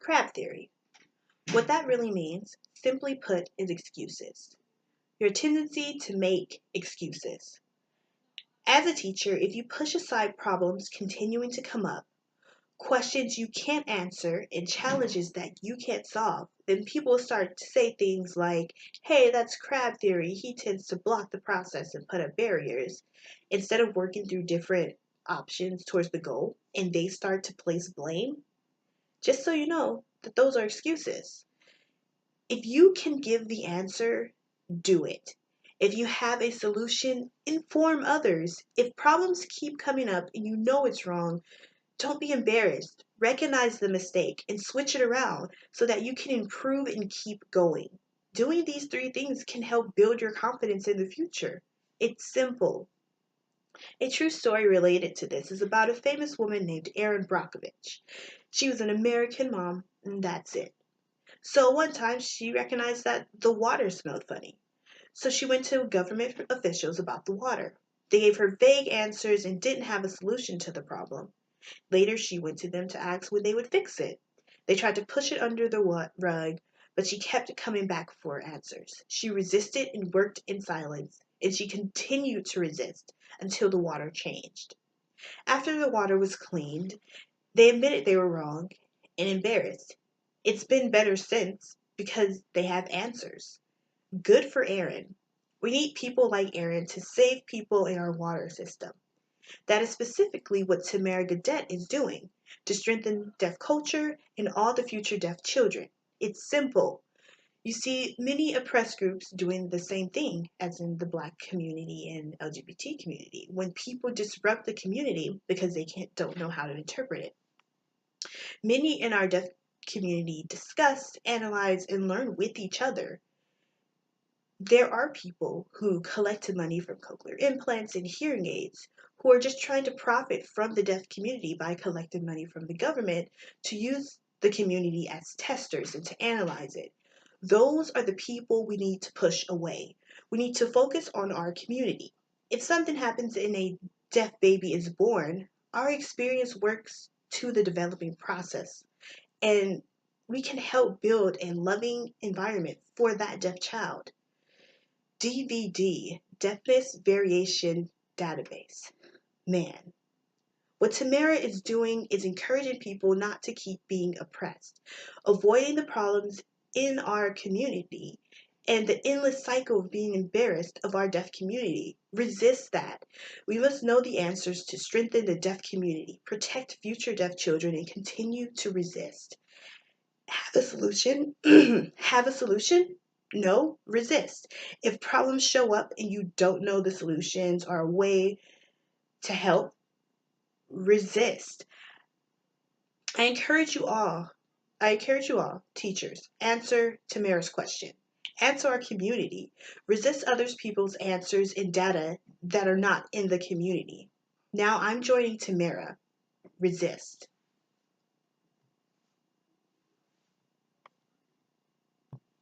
Crab theory. What that really means, simply put, is excuses. Your tendency to make excuses. As a teacher, if you push aside problems continuing to come up, questions you can't answer, and challenges that you can't solve, then people start to say things like, hey, that's crab theory. He tends to block the process and put up barriers instead of working through different options towards the goal, and they start to place blame. Just so you know that those are excuses. If you can give the answer, do it. If you have a solution, inform others. If problems keep coming up and you know it's wrong, don't be embarrassed. Recognize the mistake and switch it around so that you can improve and keep going. Doing these three things can help build your confidence in the future. It's simple. A true story related to this is about a famous woman named Erin Brockovich. She was an American mom, and that's it. So one time she recognized that the water smelled funny. So she went to government officials about the water. They gave her vague answers and didn't have a solution to the problem. Later, she went to them to ask when they would fix it. They tried to push it under the rug, but she kept coming back for answers. She resisted and worked in silence, and she continued to resist until the water changed. After the water was cleaned, they admitted they were wrong and embarrassed. It's been better since because they have answers. Good for Erin. We need people like Erin to save people in our water system. That is specifically what Tamara Gadet is doing to strengthen deaf culture and all the future deaf children. It's simple. You see many oppressed groups doing the same thing as in the Black community and LGBT community when people disrupt the community because they don't know how to interpret it. Many in our deaf community discuss, analyze, and learn with each other. There are people who collected money from cochlear implants and hearing aids who are just trying to profit from the deaf community by collecting money from the government to use the community as testers and to analyze it. Those are the people we need to push away. We need to focus on our community. If something happens and a deaf baby is born, our experience works to the developing process, and we can help build a loving environment for that deaf child. DVD, Deafness Variation Database. Man, what Tamara is doing is encouraging people not to keep being oppressed, avoiding the problems in our community and the endless cycle of being embarrassed of our deaf community. Resist that. We must know the answers to strengthen the deaf community, protect future deaf children, and continue to resist. Have a solution? Have a solution? No, resist. If problems show up and you don't know the solutions or a way to help, resist. I encourage you all, teachers, answer Tamara's question. Answer our community. Resist others people's answers and data that are not in the community. Now I'm joining Tamara. Resist.